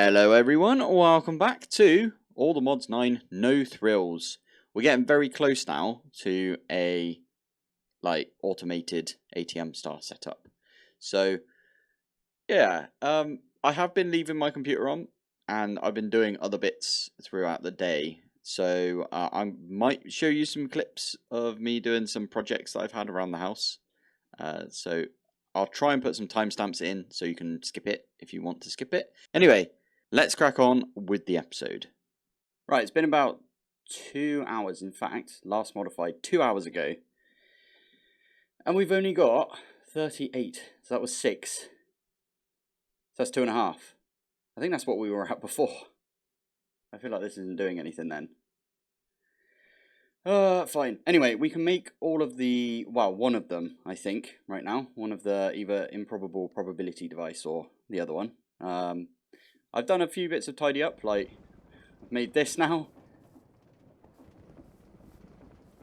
Hello everyone, welcome back to All the Mods 9 No Thrills. We're getting very close now to a automated ATM star setup. So yeah, I have been leaving my computer on and I've been doing other bits throughout the day. So I might show you some clips of me doing some projects that I've had around the house. So I'll try and put some timestamps in so you can skip it if you want to skip it. Anyway, let's crack on with the episode. Right, it's been about 2 hours, in fact, last modified 2 hours ago. And we've only got 38, so that was 6. So that's 2.5. I think that's what we were at before. I feel like this isn't doing anything then. Fine. Anyway, we can make all of the, well, one of them, I think, right now. One of the either improbable probability device or the other one. I've done a few bits of tidy up, like, I've made this now.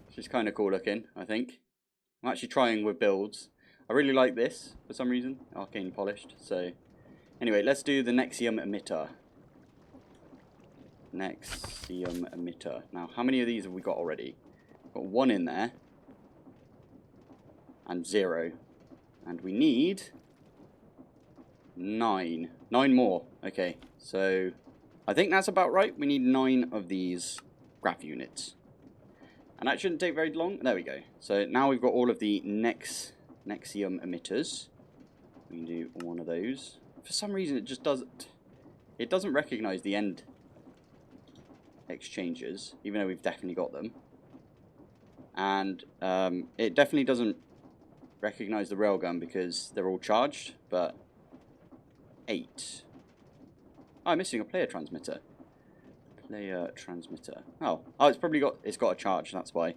Which is kind of cool looking, I think. I'm actually trying with builds. I really like this, for some reason, arcane polished, so. Anyway, let's do the Nexium emitter. Nexium emitter. Now, how many of these have we got already? Got 1 in there. And 0. And we need 9. 9 more. Okay, so I think that's about right. We need 9 of these graph units. And that shouldn't take very long. There we go. So now we've got all of the Nexium emitters. We can do one of those. For some reason it just doesn't. It doesn't recognize the end exchanges, even though we've definitely got them. And it definitely doesn't recognize the railgun because they're all charged, but 8. Oh, I'm missing a player transmitter. Player transmitter. Oh, it's got a charge, that's why.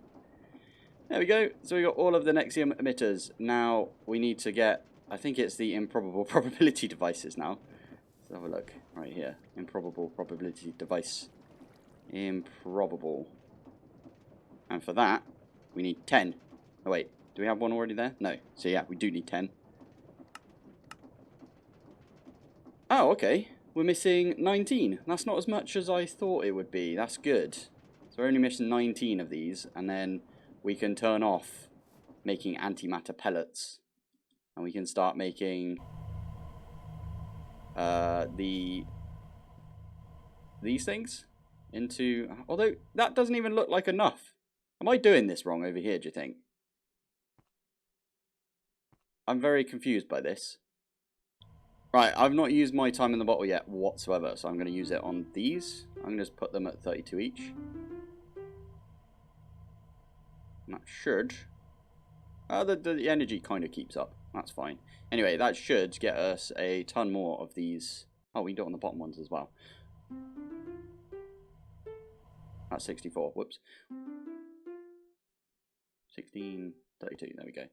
There we go. So we got all of the Nexium emitters. Now we need to get, I think it's the improbable probability devices now. Let's have a look right here. Improbable probability device. Improbable. And for that, we need 10. Oh wait, do we have one already there? No. So yeah, we do need 10. Oh, okay. We're missing 19. That's not as much as I thought it would be. That's good. So we're only missing 19 of these, and then we can turn off making antimatter pellets. And we can start making these things into, although that doesn't even look like enough. Am I doing this wrong over here, do you think? I'm very confused by this. Right, I've not used my time in the bottle yet whatsoever, so I'm going to use it on these. I'm going to just put them at 32 each. And that should... the energy kind of keeps up. That's fine. Anyway, that should get us a ton more of these. Oh, we can do it on the bottom ones as well. That's 64. Whoops. 16, 32. There we go.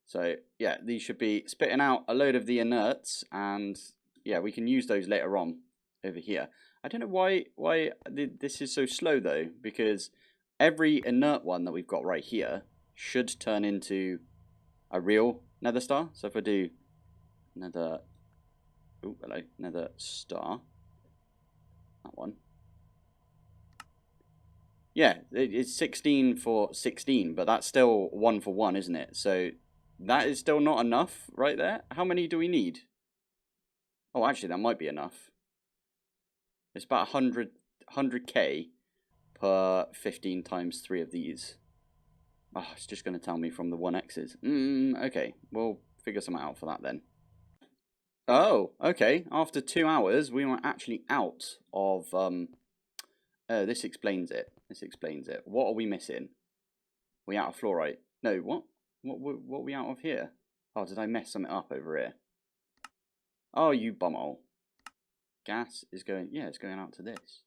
So, yeah, these should be spitting out a load of the inerts, and, yeah, we can use those later on over here. I don't know why this is so slow, though, because every inert one that we've got right here should turn into a real nether star. So if I do nether... Oh, hello. Nether star. That one. Yeah, it's 16 for 16, but that's still 1 for 1, isn't it? So... that is still not enough right there. How many do we need? Oh, actually, that might be enough. It's about 100k per 15 times 3 of these. Oh, it's just going to tell me from the 1x's. Okay, we'll figure something out for that then. Oh, okay. After 2 hours, we were actually out of... Oh, this explains it. This explains it. What are we missing? We out of fluorite? No, what? What are we out of here? Oh, did I mess something up over here? Oh, you bumhole. Gas is going... yeah, it's going out to this.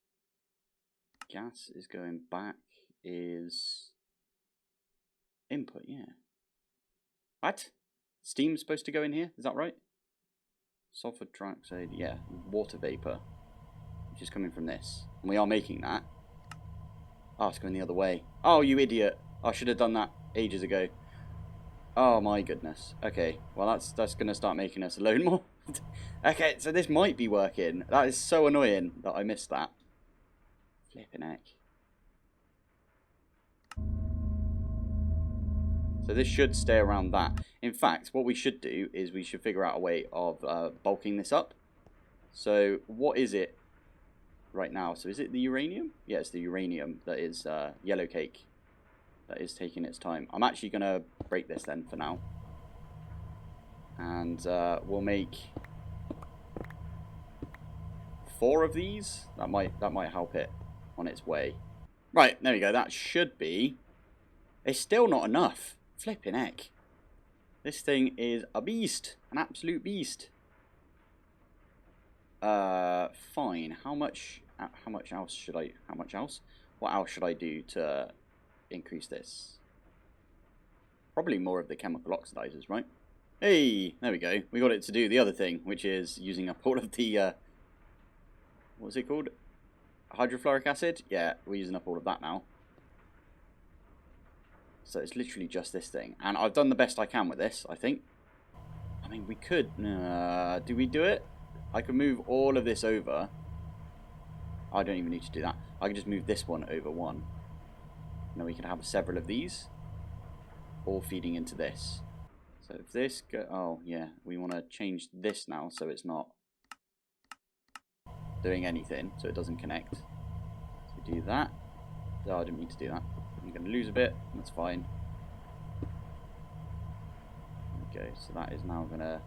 Gas is going back is... input, yeah. What? Steam's supposed to go in here? Is that right? Sulfur trioxide, yeah. Water vapor. Which is coming from this. And we are making that. Oh, it's going the other way. Oh, you idiot. I should have done that ages ago. Oh my goodness. Okay, well that's going to start making us a load more. Okay, so this might be working. That is so annoying that I missed that. Flipping heck. So this should stay around that. In fact, what we should do is we should figure out a way of bulking this up. So what is it right now? So is it the uranium? Yeah, it's the uranium that is yellow cake. That is taking its time. I'm actually going to break this then for now. And we'll make 4 of these. That might help it on its way. Right, there we go. That should be... It's still not enough. Flipping heck. This thing is a beast. An absolute beast. Fine. How much else should I... How much else? What else should I do to increase this? Probably more of the chemical oxidizers, right? Hey, there we go. We got it to do the other thing, which is using up all of the... what's it called? Hydrofluoric acid? Yeah, we're using up all of that now. So it's literally just this thing. And I've done the best I can with this, I think. I mean, we could... do we do it? I could move all of this over. I don't even need to do that. I can just move this one over one. And then we can have several of these. All feeding into this. So if this go... Oh, yeah. We want to change this now so it's not doing anything. So it doesn't connect. So we do that. Oh, I didn't mean to do that. I'm going to lose a bit. That's fine. Okay, so that is now going to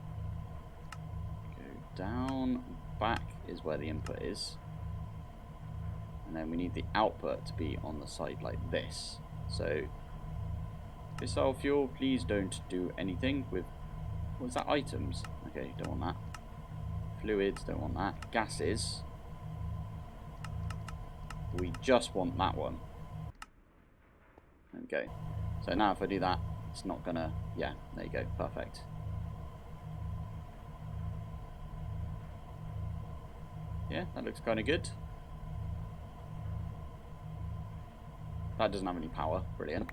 go down. Back is where the input is. And then we need the output to be on the side like this. So, fissile fuel, please don't do anything with... What's that? Items. Okay, don't want that. Fluids, don't want that. Gases. We just want that one. Okay, so now if I do that, it's not gonna, yeah, there you go, perfect. Yeah, that looks kind of good. That doesn't have any power, brilliant.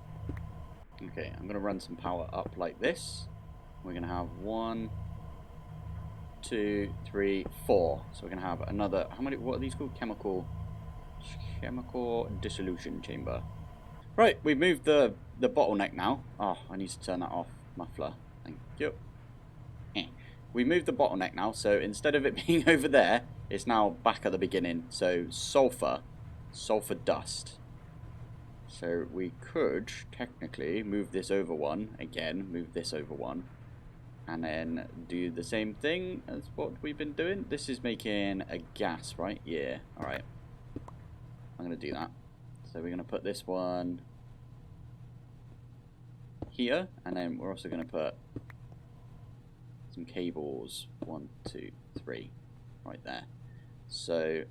Okay, I'm gonna run some power up like this. We're gonna have 1, 2, 3, 4. So we're gonna have another, how many, what are these called? Chemical dissolution chamber. Right, we've moved the bottleneck now. Oh, I need to turn that off. Muffler. Thank you. We moved the bottleneck now, so instead of it being over there, it's now back at the beginning. So sulfur dust. So we could technically move this over one. Again, move this over one. And then do the same thing as what we've been doing. This is making a gas, right? Yeah, alright. I'm going to do that. So we're going to put this one here, and then we're also going to put some cables, 1, 2, 3, right there. So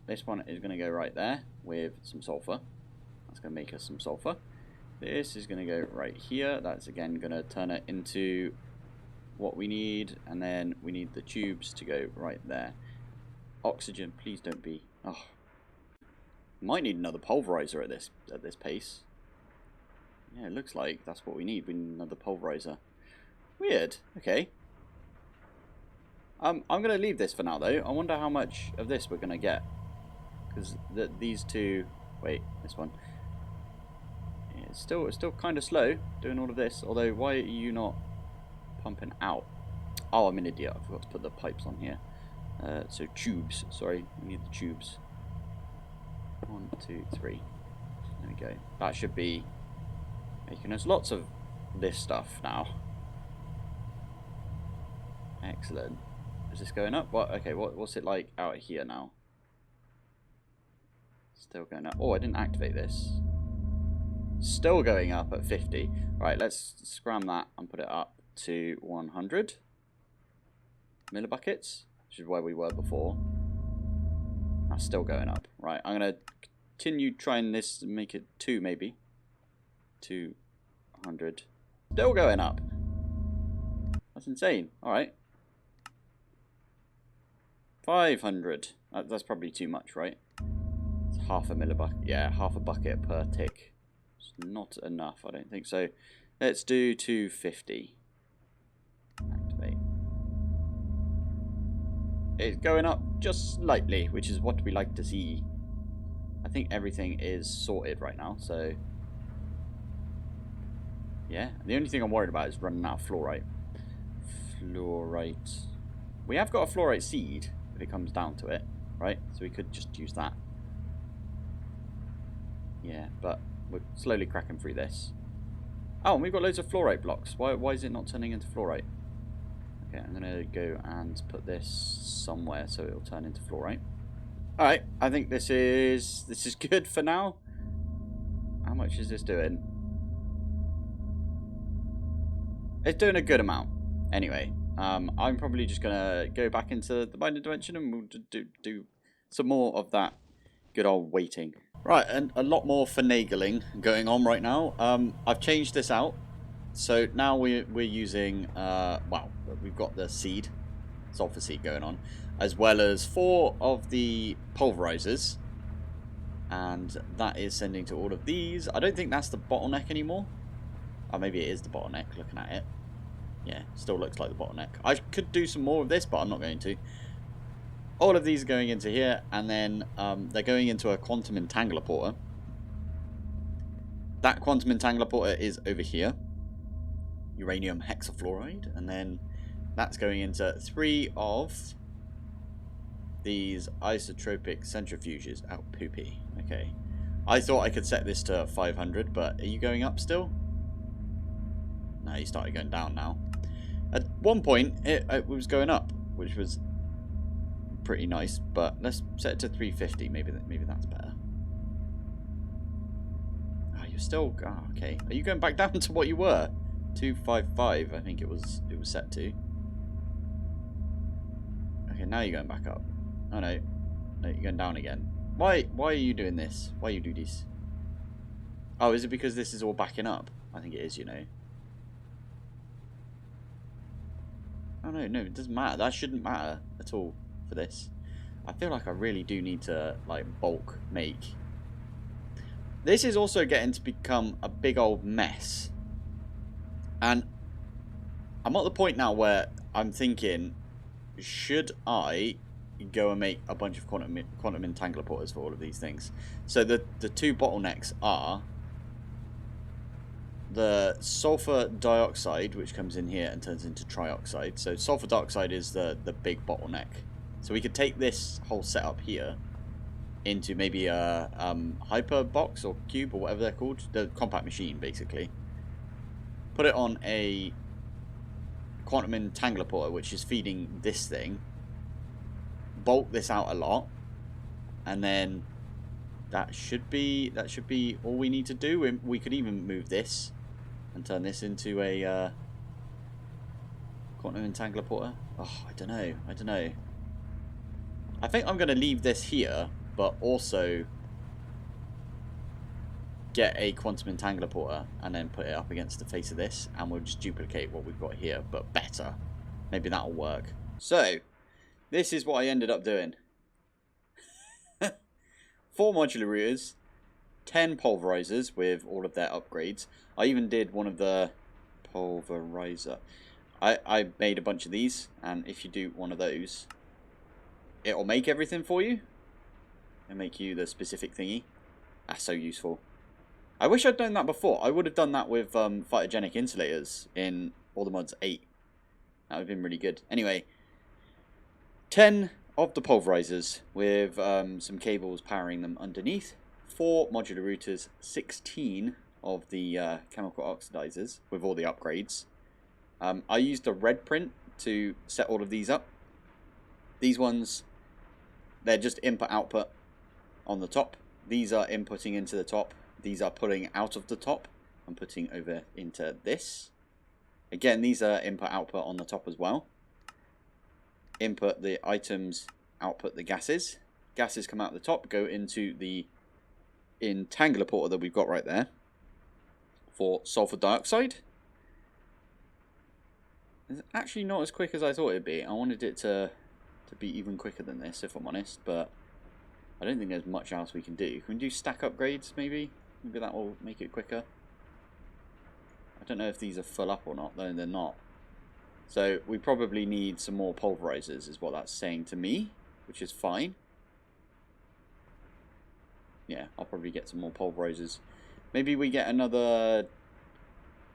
this one is going to go right there with some sulfur. That's going to make us some sulfur. This is going to go right here. That's again going to turn it into what we need, and then we need the tubes to go right there. Oxygen, please don't be... Oh. Might need another pulverizer at this pace. Yeah, it looks like that's what we need. We need another pulverizer. Weird. Okay. I'm going to leave this for now, though. I wonder how much of this we're going to get. Because these two... Wait, this one. Yeah, it's still kind of slow doing all of this. Although, why are you not pumping out? Oh, I'm an idiot. I forgot to put the pipes on here. So tubes. Sorry, we need the tubes. 1, 2, 3. There we go. That should be making us lots of this stuff now. Excellent. Is this going up? What? Okay. What's it like out here now? Still going up. Oh, I didn't activate this. Still going up at 50. Right. Let's scram that and put it up to 100 millibuckets, which is where we were before. That's still going up. Right, I'm going to continue trying this and make it 2 maybe. 200. Still going up. That's insane. Alright. 500. That's probably too much, right? It's half a millibucket. Yeah, half a bucket per tick. It's not enough, I don't think so. Let's do 250. Activate. it's going up just slightly, which is what we like to see. I think everything is sorted right now, so yeah. The only thing I'm worried about is running out of fluorite. Fluorite. We have got a fluorite seed if it comes down to it, right? So we could just use that. Yeah, but we're slowly cracking through this. Oh, and we've got loads of fluorite blocks. Why is it not turning into fluorite? Okay, I'm gonna go and put this somewhere so it'll turn into fluorite. Alright, I think this is good for now. How much is this doing? It's doing a good amount. Anyway, I'm probably just gonna go back into the mining dimension and we'll do some more of that good old waiting. Right, and a lot more finagling going on right now. I've changed this out. So now we're using, well, we've got the seed, sulfur seed going on, as well as 4 of the pulverizers. And that is sending to all of these. I don't think that's the bottleneck anymore. Oh, maybe it is the bottleneck, looking at it. Yeah, still looks like the bottleneck. I could do some more of this, but I'm not going to. All of these are going into here, and then they're going into a quantum entangler porter. That quantum entangler porter is over here. Uranium hexafluoride, and then that's going into 3 of these isotropic centrifuges. Oh, poopy. Okay. I thought I could set this to 500, but are you going up still? No, you started going down now. At one point, it was going up, which was pretty nice, but let's set it to 350. Maybe that's better. Oh, you're still... Oh, okay. Are you going back down to what you were? 255, I think it was set to. Okay, now you're going back up. Oh no. No, you're going down again. Why are you doing this? Why you do this? Oh, is it because this is all backing up? I think it is, you know. Oh no, it doesn't matter. That shouldn't matter at all for this. I feel like I really do need to like bulk make. This is also getting to become a big old mess. And I'm at the point now where I'm thinking, should I go and make a bunch of quantum entangler porters for all of these things? So the 2 bottlenecks are the sulfur dioxide, which comes in here and turns into trioxide. So sulfur dioxide is the big bottleneck. So we could take this whole setup here into maybe a hyper box or cube or whatever they're called, the compact machine basically. Put it on a quantum entangler porter, which is feeding this thing. Bulk this out a lot, and then that should be all we need to do. We could even move this and turn this into a quantum entangler porter. Oh, I don't know. I think I'm going to leave this here, but also get a quantum entangler porter and then put it up against the face of this, and we'll just duplicate what we've got here, but better. Maybe that'll work. So, this is what I ended up doing. 4 modular routers, 10 pulverizers with all of their upgrades. I even did one of the pulverizer. I made a bunch of these, and if you do one of those, it'll make everything for you. It'll make you the specific thingy. That's so useful. I wish I'd done that before. I would have done that with phytogenic insulators in All the Mods 8. That would have been really good. Anyway, 10 of the pulverizers with some cables powering them underneath. 4 modular routers, 16 of the chemical oxidizers with all the upgrades. I used a red print to set all of these up. These ones, they're just input-output on the top. These are inputting into the top. These are pulling out of the top and putting over into this. Again, these are input-output on the top as well. Input the items, output the gases. Gases come out the top, go into the entangler porter that we've got right there for sulfur dioxide. It's actually not as quick as I thought it'd be. I wanted it to be even quicker than this, if I'm honest, but I don't think there's much else we can do. Can we do stack upgrades, maybe? Maybe that will make it quicker. I don't know if these are full up or not, though they're not. So we probably need some more pulverizers is what that's saying to me, which is fine. Yeah, I'll probably get some more pulverizers. Maybe we get another,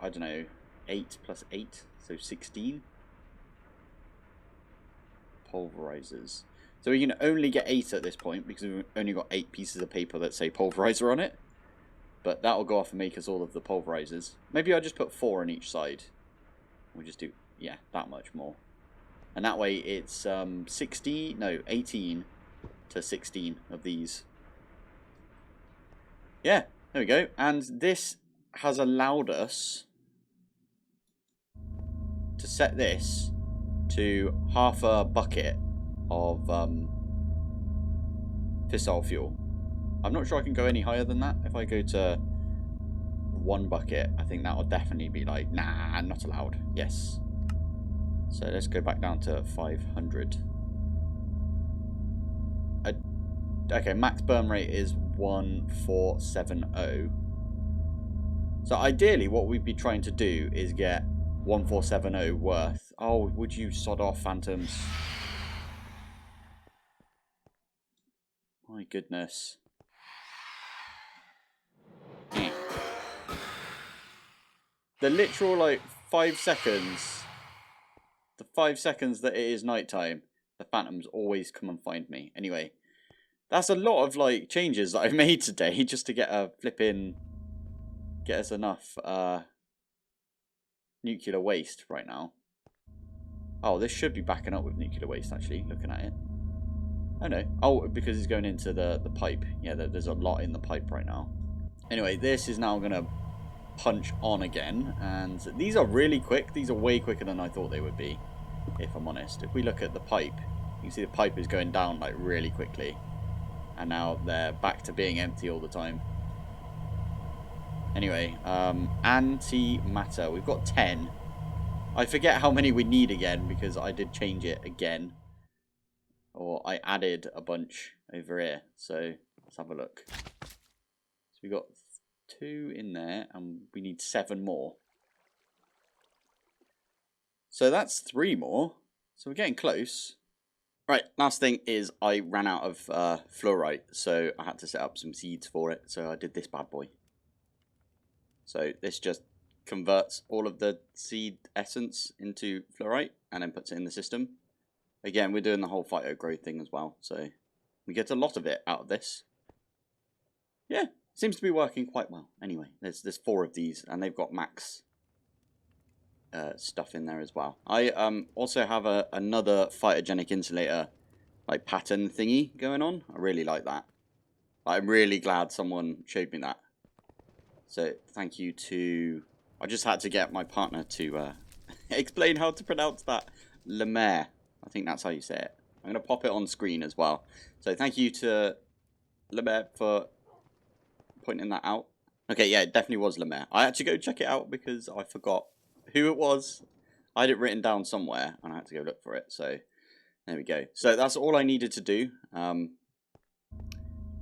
I don't know, 8 plus 8, so 16 pulverizers. So we can only get 8 at this point because we've only got 8 pieces of paper that say pulverizer on it. But that'll go off and make us all of the pulverizers. Maybe I'll just put 4 on each side. We'll just do, yeah, that much more. And that way it's 18 to 16 of these. Yeah, there we go. And this has allowed us to set this to half a bucket of fissile fuel. I'm not sure I can go any higher than that. If I go to 1 bucket, I think that will definitely be like, nah, not allowed. Yes. So let's go back down to 500. Okay, max burn rate is 1470. So ideally what we'd be trying to do is get 1470 worth. Oh, would you sod off, phantoms? My goodness. The literal, like, 5 seconds. The 5 seconds that it is nighttime, the phantoms always come and find me. Anyway, that's a lot of, like, changes that I've made today just to get a flipping... get us enough nuclear waste right now. Oh, this should be backing up with nuclear waste, actually, looking at it. Oh, no. Oh, because it's going into the pipe. Yeah, there's a lot in the pipe right now. Anyway, this is now going to punch on again. And these are really quick. These are way quicker than I thought they would be, if I'm honest. If we look at the pipe, you can see the pipe is going down, like, really quickly. And now they're back to being empty all the time. Anyway, antimatter. We've got 10. I forget how many we need again because I did change it again. Or I added a bunch over here. So let's have a look. So we got 2 in there and we need 7 more. So that's 3 more. So we're getting close. Right, last thing is I ran out of fluorite. So I had to set up some seeds for it. So I did this bad boy. So this just converts all of the seed essence into fluorite and then puts it in the system. Again, we're doing the whole phyto growth thing as well, so we get a lot of it out of this. Yeah, seems to be working quite well. Anyway, there's 4 of these, and they've got max stuff in there as well. I also have another phytogenic insulator like pattern thingy going on. I really like that. I'm really glad someone showed me that. So thank you to... I just had to get my partner to explain how to pronounce that. Lemaire. I think that's how you say it. I'm going to pop it on screen as well. So thank you to Lemaire for pointing that out. Okay, yeah, it definitely was Lemaire. I had to go check it out because I forgot who it was. I had it written down somewhere and I had to go look for it. So there we go. So that's all I needed to do.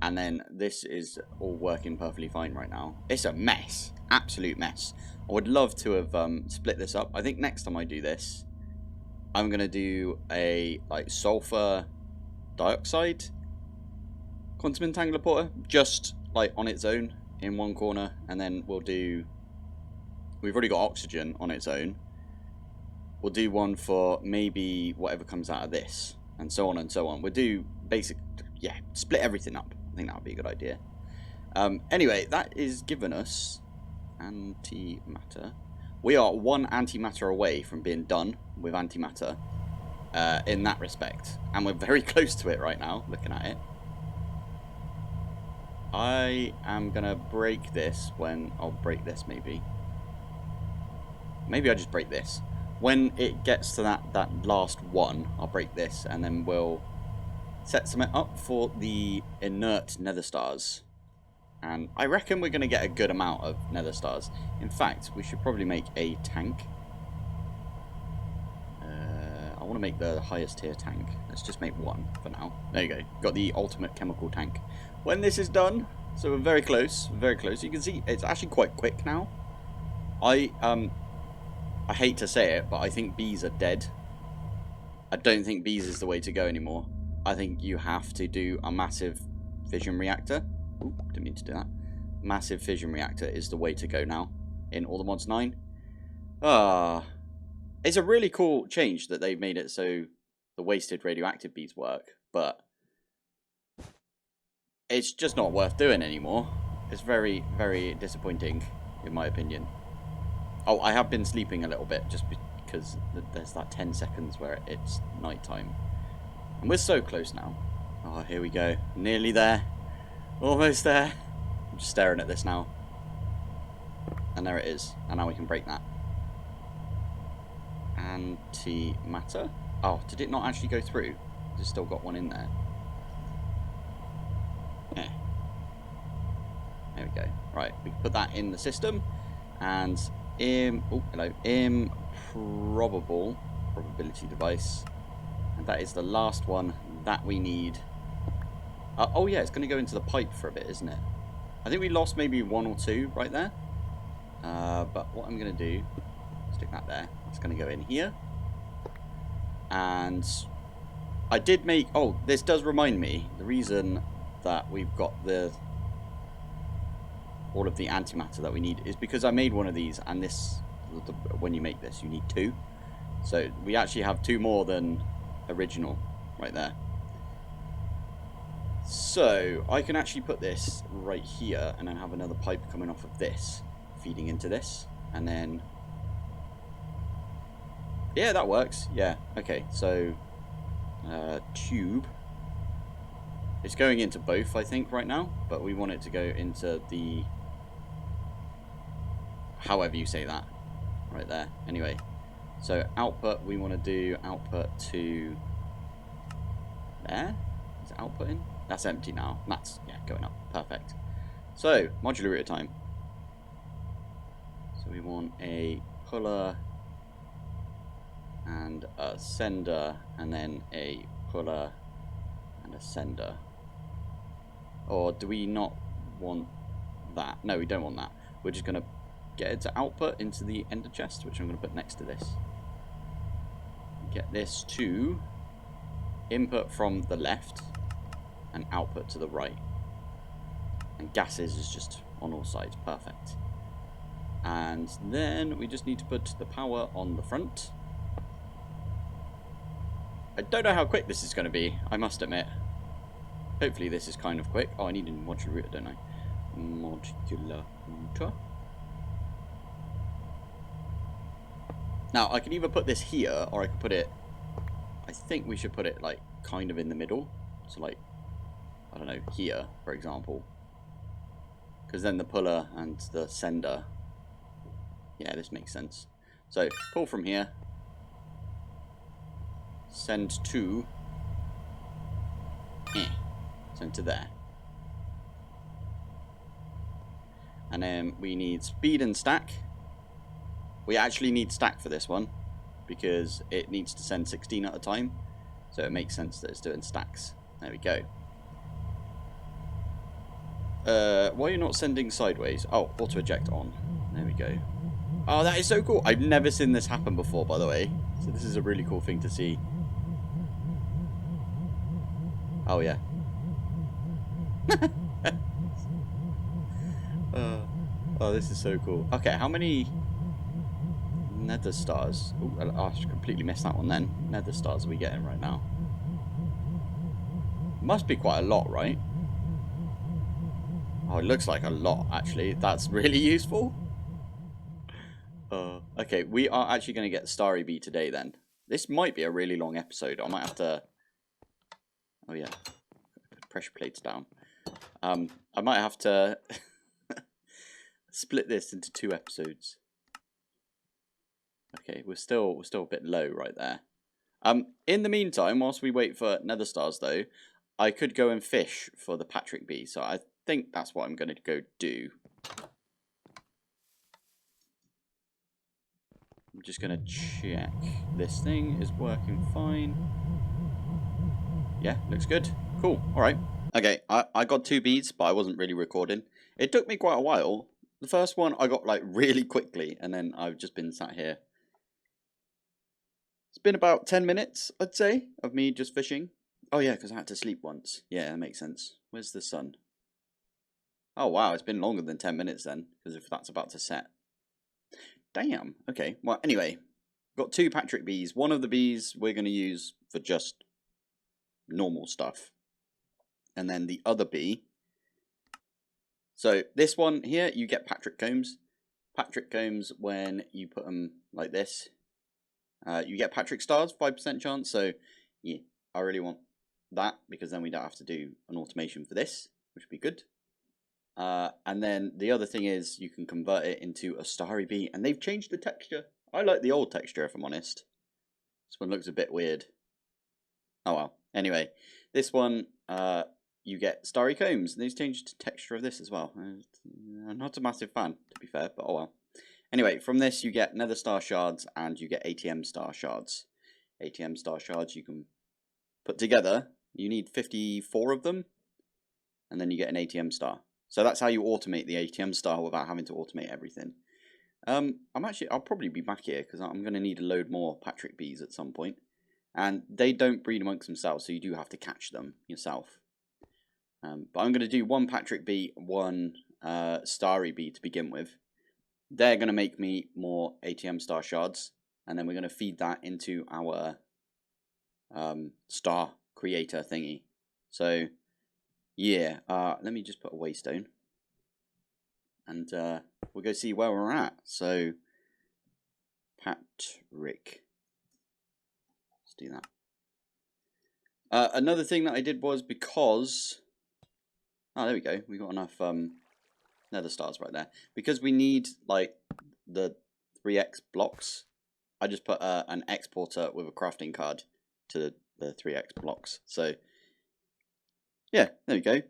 And then this is all working perfectly fine right now. It's a mess. Absolute mess. I would love to have split this up. I think next time I do this, I'm going to do a like sulfur dioxide quantum entangler porter. Just like on its own in one corner. And then we'll do... We've already got oxygen on its own. We'll do one for maybe whatever comes out of this. And so on and so on. We'll do basic... Yeah, split everything up. I think that would be a good idea. Anyway, that is given us antimatter. We are 1 antimatter away from being done with antimatter in that respect. And we're very close to it right now, looking at it. I am going to break this when... I'll break this maybe. Maybe I'll just break this. When it gets to that last one, I'll break this and then we'll... set something up for the inert nether stars. And I reckon we're going to get a good amount of nether stars. In fact, we should probably make a tank. I want to make the highest tier tank. Let's just make 1 for now. There you go. Got the ultimate chemical tank. When this is done, so we're very close, very close. You can see it's actually quite quick now. I I hate to say it, but I think bees are dead. I don't think bees is the way to go anymore. I think you have to do a massive fission reactor. Ooh, didn't mean to do that. Massive fission reactor is the way to go now in All the Mods 9. It's a really cool change that they've made it so the wasted radioactive bees work, but it's just not worth doing anymore. It's very, very disappointing, in my opinion. Oh, I have been sleeping a little bit just because there's that 10 seconds where it's nighttime. And we're so close now. Oh, here we go. Nearly there. Almost there. I'm just staring at this now. And there it is. And now we can break that. Antimatter? Oh, did it not actually go through? It's still got one in there. Yeah. There we go. Right, we can put that in the system. And improbable probability device. And that is the last one that we need. Oh yeah, it's going to go into the pipe for a bit, isn't it? I think we lost maybe one or two right there. But what I'm going to do, stick that there. It's going to go in here. And I did make... Oh, this does remind me. The reason that we've got all of the antimatter that we need is because I made one of these. And this, when you make this, you need two. So we actually have two more than original right there. So I can actually put this right here and then have another pipe coming off of this, feeding into this, and then yeah, that works. Yeah, okay, so tube, it's going into both, I think, right now, but we want it to go into the, however you say that, right there. Anyway, so output, we want to do output to there. Is it output in? That's empty now. That's, yeah, going up. Perfect. So, modular router time. So we want a puller and a sender, and then a puller and a sender. Or do we not want that? No, we don't want that. We're just going to get it to output into the ender chest, which I'm going to put next to this. Get this to input from the left and output to the right. And gases is just on all sides. Perfect. And then we just need to put the power on the front. I don't know how quick this is going to be, I must admit. Hopefully this is kind of quick. Oh, I need a modular router, don't I? Modular router. Now, I can either put this here, or I can put it... I think we should put it, like, kind of in the middle. So, like, I don't know, here, for example. Because then the puller and the sender... Yeah, this makes sense. So, pull from here. Send to... Send to there. And then we need speed and stack. We actually need stack for this one, because it needs to send 16 at a time. So it makes sense that it's doing stacks. There we go. Why are you not sending sideways? Oh, auto eject on. There we go. Oh, that is so cool. I've never seen this happen before, by the way. So this is a really cool thing to see. Oh, yeah. Oh, this is so cool. Okay, how many nether stars? Ooh, I completely missed that one then. Nether stars are we getting right now? Must be quite a lot, right? Oh, it looks like a lot, actually. That's really useful. Okay, we are actually going to get Starry Bee today, then. This might be a really long episode. I might have to... Oh, yeah. Put pressure plates down. I might have to split this into 2 episodes. Okay, we're still a bit low right there. In the meantime, whilst we wait for nether stars, though, I could go and fish for the Patrick Bee. So I think that's what I'm going to go do. I'm just going to check this thing is working fine. Yeah, looks good. Cool. All right. Okay, I got 2 bees, but I wasn't really recording. It took me quite a while. The first one I got like really quickly, and then I've just been sat here It's been about 10 minutes, I'd say, of me just fishing. Oh yeah, because I had to sleep once. Yeah, that makes sense. Where's the sun? Oh wow, it's been longer than 10 minutes then, because if that's about to set. Damn, okay. Well, anyway, got 2 Patrick bees. One of the bees we're going to use for just normal stuff. And then the other bee. So this one here, you get Patrick combs. Patrick combs, when you put them like this, you get Patrick stars, 5% chance. So yeah, I really want that because then we don't have to do an automation for this, which would be good. And then the other thing is you can convert it into a starry bee, and they've changed the texture. I like the old texture, if I'm honest. This one looks a bit weird. Oh well. Anyway, this one, you get starry combs, and they've changed the texture of this as well. I'm not a massive fan, to be fair, but oh well. Anyway, from this you get nether star shards and you get ATM star shards. ATM star shards you can put together. You need 54 of them, and then you get an ATM star. So that's how you automate the ATM star without having to automate everything. I'll probably be back here because I'm going to need a load more Patrick bees at some point. And they don't breed amongst themselves, so you do have to catch them yourself. But I'm going to do 1 Patrick bee, 1 starry bee to begin with. They're going to make me more ATM star shards, and then we're going to feed that into our star creator thingy. So yeah, let me just put a waystone, and we'll go see where we're at. So Patrick, let's do that. Another thing that I did was because there we go, we got enough nether stars right there. Because we need like the 3x blocks, I just put an exporter with a crafting card to the 3x blocks. So yeah, there we go.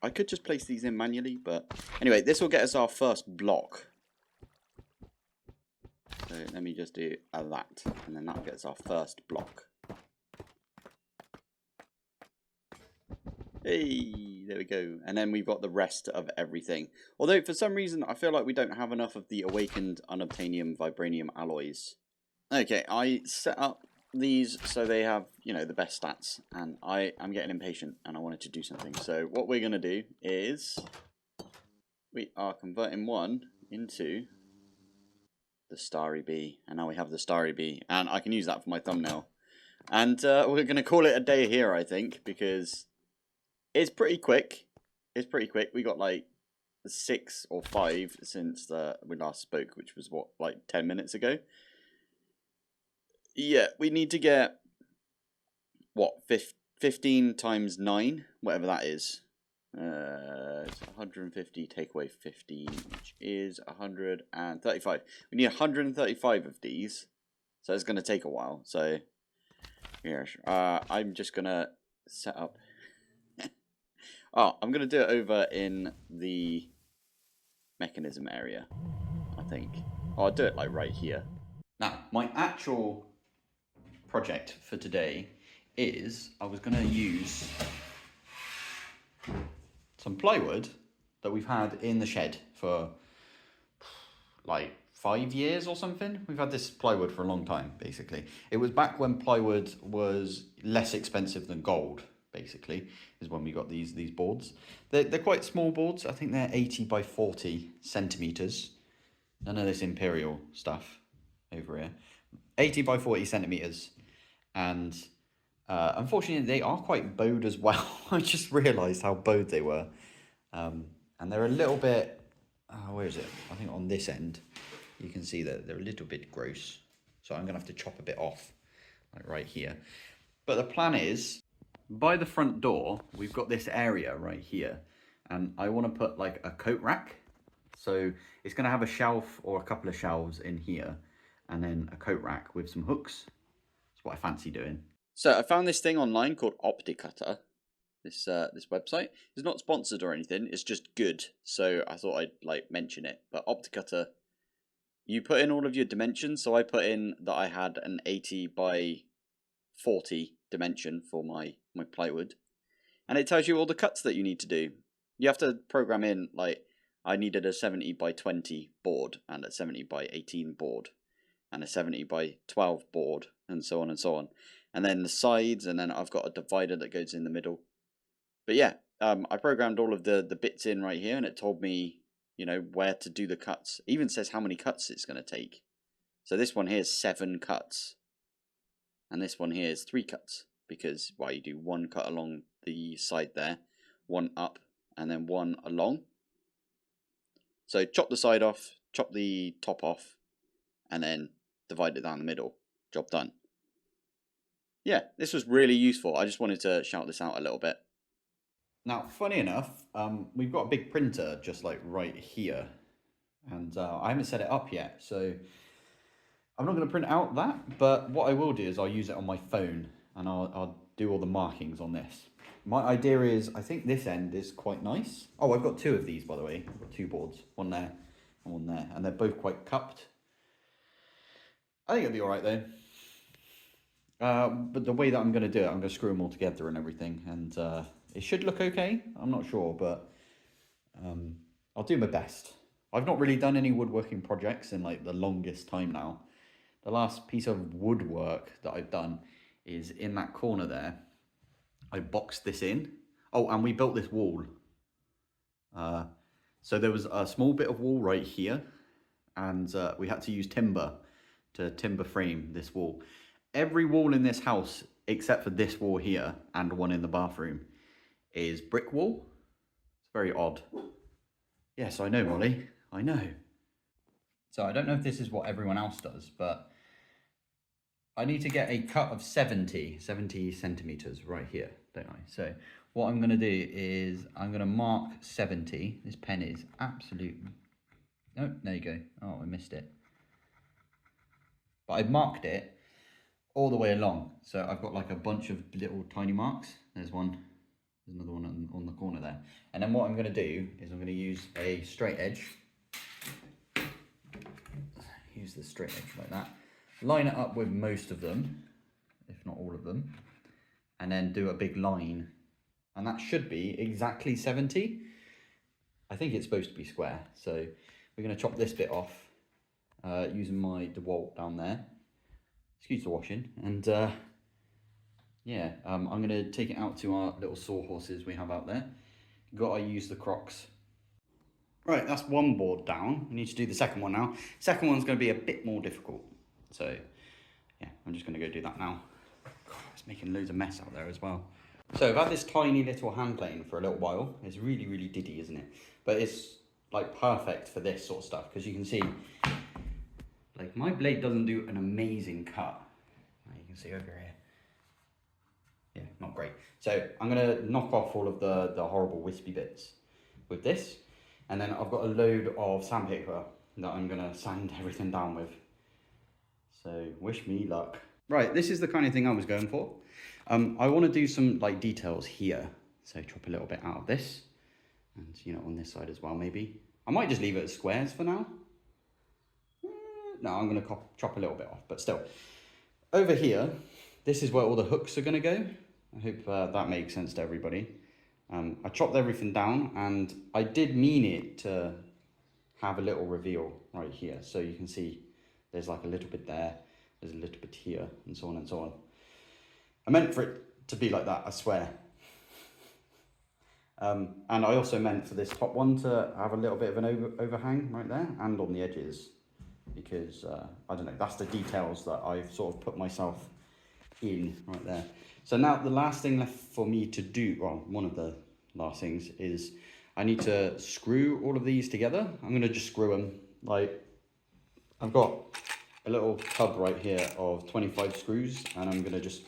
I could just place these in manually, but anyway, this will get us our first block. So let me just do that, and then that gets our first block. Hey, there we go. And then we've got the rest of everything. Although, for some reason, I feel like we don't have enough of the awakened unobtainium vibranium alloys. Okay, I set up these so they have, you know, the best stats. And I'm getting impatient, and I wanted to do something. So what we're going to do is we are converting 1 into the starry bee. And now we have the starry bee. And I can use that for my thumbnail. And we're going to call it a day here, I think, because it's pretty quick. It's pretty quick. We got like 6 or 5 since we last spoke, which was what, like 10 minutes ago. Yeah, we need to get what, 15 times 9, whatever that is. It's 150 take away 15, which is 135. We need 135 of these, so it's going to take a while. So yeah, I'm just gonna set up. I'm going to do it over in the mechanism area, I think. I'll do it like right here. Now, my actual project for today is I was going to use some plywood that we've had in the shed for like 5 years or something. We've had this plywood for a long time, basically. It was back when plywood was less expensive than gold. Basically, is when we got these boards. They're quite small boards. I think they're 80 by 40 centimeters. None of this imperial stuff over here. 80 by 40 centimeters, and unfortunately they are quite bowed as well. I just realised how bowed they were, and they're a little bit. Where is it? I think on this end, you can see that they're a little bit gross. So I'm gonna have to chop a bit off, like right here. But the plan is, by the front door, we've got this area right here, and I want to put like a coat rack. So it's going to have a shelf or a couple of shelves in here, and then a coat rack with some hooks. That's what I fancy doing. So I found this thing online called Opticutter. This website. It's not sponsored or anything. It's just good. So I thought I'd like mention it. But Opticutter, you put in all of your dimensions. So I put in that I had an 80 by 40 dimension for my plywood, and it tells you all the cuts that you need to do. You have to program in, like, I needed a 70 by 20 board and a 70 by 18 board, and a 70 by 12 board, and so on and so on. And then the sides, and then I've got a divider that goes in the middle. But yeah, I programmed all of the bits in right here, and it told me, you know, where to do the cuts. It even says how many cuts it's going to take. So this one here is 7 cuts, and this one here is 3 cuts, because, well, you do 1 cut along the side there, 1 up, and then 1 along. So chop the side off, chop the top off, and then divide it down the middle. Job done. Yeah, this was really useful. I just wanted to shout this out a little bit. Now, funny enough, we've got a big printer just like right here, and I haven't set it up yet, so I'm not going to print out that, but what I will do is I'll use it on my phone, and I'll do all the markings on this. My idea is, I think this end is quite nice. Oh, I've got 2 of these, by the way. I've got 2 boards, one there and one there, and they're both quite cupped. I think it'll be all right though. But the way that I'm going to do it, I'm going to screw them all together and everything, and it should look okay. I'm not sure, but I'll do my best. I've not really done any woodworking projects in like the longest time now. The last piece of woodwork that I've done is in that corner there. I boxed this in. Oh, and we built this wall. So there was a small bit of wall right here, and we had to use timber to timber frame this wall. Every wall in this house, except for this wall here and one in the bathroom, is brick wall. It's very odd. Yes, I know, Molly. I know. So I don't know if this is what everyone else does, but I need to get a cut of 70 centimeters right here, don't I? So what I'm going to do is I'm going to mark 70. This pen is absolute... Oh, there you go. Oh, I missed it. But I've marked it all the way along. So I've got like a bunch of little tiny marks. There's one. There's another one on the corner there. And then what I'm going to do is I'm going to use a straight edge. Use the straight edge like that. Line it up with most of them, if not all of them, and then do a big line. And that should be exactly 70. I think it's supposed to be square. So we're going to chop this bit off using my DeWalt down there. Excuse the washing. And yeah, I'm going to take it out to our little sawhorses we have out there. Gotta use the crocs. Right, that's one board down. We need to do the second one now. Second one's going to be a bit more difficult. So, yeah, I'm just going to go do that now. God, it's making loads of mess out there as well. So I've had this tiny little hand plane for a little while. It's really, really diddy, isn't it? But it's like perfect for this sort of stuff, because you can see, like, my blade doesn't do an amazing cut. You can see over here. Yeah, not great. So I'm going to knock off all of the horrible wispy bits with this. And then I've got a load of sandpaper that I'm going to sand everything down with. So wish me luck. Right, this is the kind of thing I was going for. I want to do some like details here. So chop a little bit out of this. And you know, on this side as well maybe. I might just leave it as squares for now. No, I'm going to chop a little bit off, but still. Over here, this is where all the hooks are going to go. I hope that makes sense to everybody. I chopped everything down, and I did mean it to have a little reveal right here. So you can see there's like a little bit there, there's a little bit here, and so on and so on. I meant for it to be like that, I swear. And I also meant for this top one to have a little bit of an overhang right there, and on the edges, because I don't know, that's the details that I've sort of put myself in right there. So now the last thing left for me to do, well, one of the last things, is I need to screw all of these together. I'm going to just screw them. Like, I've got a little tub right here of 25 screws, and I'm going to just,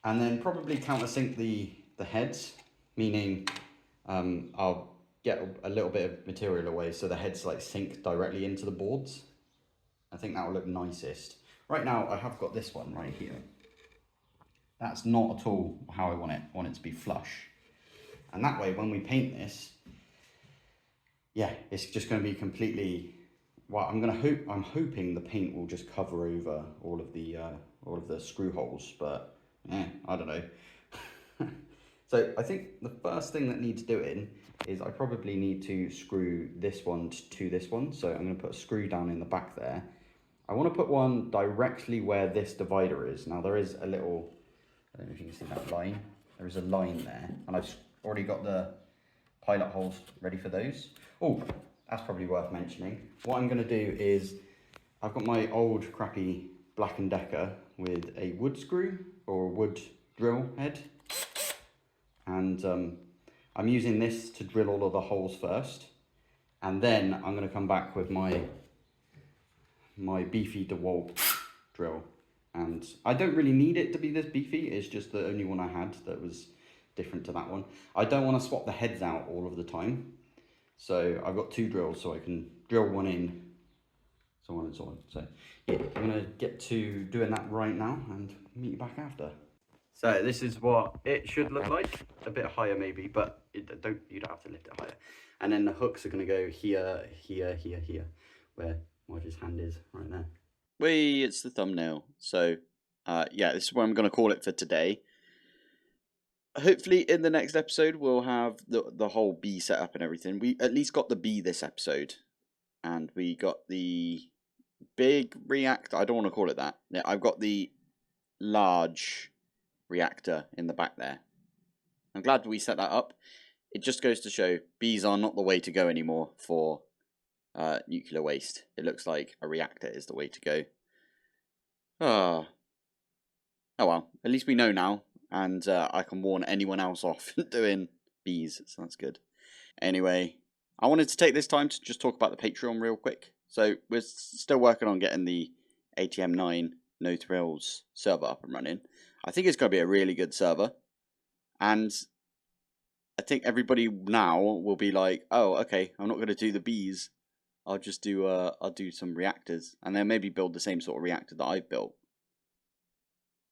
and then probably countersink the heads, meaning I'll get a little bit of material away so the heads like sink directly into the boards. I think that will look nicest. Right now I have got this one right here. That's not at all how I want it. I want it to be flush. And that way, when we paint this, yeah, it's just going to be completely, well, I'm hoping the paint will just cover over all of the screw holes, but yeah, I don't know. So I think the first thing that needs doing is I probably need to screw this one to this one. So I'm going to put a screw down in the back there. I want to put one directly where this divider is. Now there is a little, I don't know if you can see that line. There is a line there, and I've already got the pilot holes ready for those. Oh, that's probably worth mentioning. What I'm going to do is, I've got my old crappy Black & Decker with a wood screw or a wood drill head, and I'm using this to drill all of the holes first, and then I'm going to come back with my beefy DeWalt drill. And I don't really need it to be this beefy, it's just the only one I had that was different to that one. I don't want to swap the heads out all of the time, so I've got 2 drills so I can drill one in, so on and so on. So yeah, I'm going to get to doing that right now and meet you back after. So this is what it should look like, a bit higher maybe, but you don't have to lift it higher. And then the hooks are going to go here, here, here, here, where Marge's hand is right now. It's the thumbnail. So yeah, this is what I'm going to call it for today. Hopefully in the next episode we'll have the whole bee set up and everything. We at least got the bee this episode, and we got the big reactor. I don't want to call it that. Yeah, I've got the large reactor in the back there. I'm glad we set that up. It just goes to show bees are not the way to go anymore for nuclear waste. It looks like a reactor is the way to go. Oh well, at least we know now, and I can warn anyone else off doing bees, so that's good. Anyway, I wanted to take this time to just talk about the Patreon real quick. So we're still working on getting the ATM9 No Thrills server up and running. I think it's going to be a really good server, and I think everybody now will be like, oh, okay, I'm not going to do the bees. I'll just do I'll do some reactors, and then maybe build the same sort of reactor that I've built.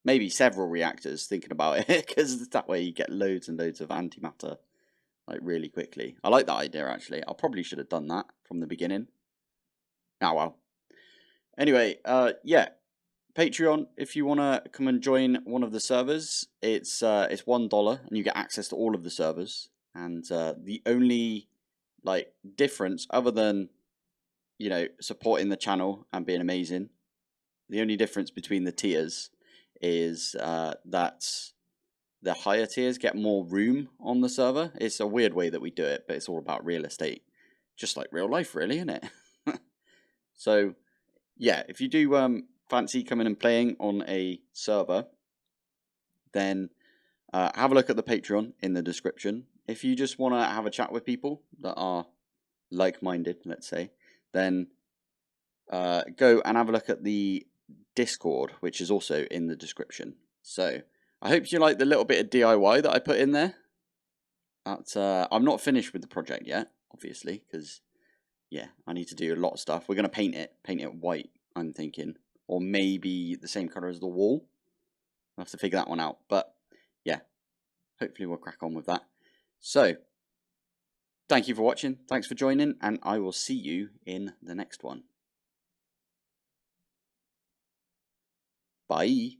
Maybe several reactors, thinking about it, because that way you get loads and loads of antimatter, like, really quickly. I like that idea, actually. I probably should have done that from the beginning. Ah, well. Anyway, yeah. Patreon, if you want to come and join one of the servers, it's $1, and you get access to all of the servers. And the only, like, difference, other than, you know, supporting the channel and being amazing, the only difference between the tiers is that the higher tiers get more room on the server. It's a weird way that we do it, but it's all about real estate. Just like real life, really, isn't it? So, yeah, if you do fancy coming and playing on a server, then have a look at the Patreon in the description. If you just want to have a chat with people that are like-minded, let's say, then go and have a look at the Discord, which is also in the description. So I hope you like the little bit of DIY that I put in there. I'm not finished with the project yet, obviously, because yeah, I need to do a lot of stuff. We're going to paint it white, I'm thinking, or maybe the same color as the wall. I'll have to figure that one out, but yeah, hopefully we'll crack on with that. So thank you for watching, thanks for joining, and I will see you in the next one. Bye.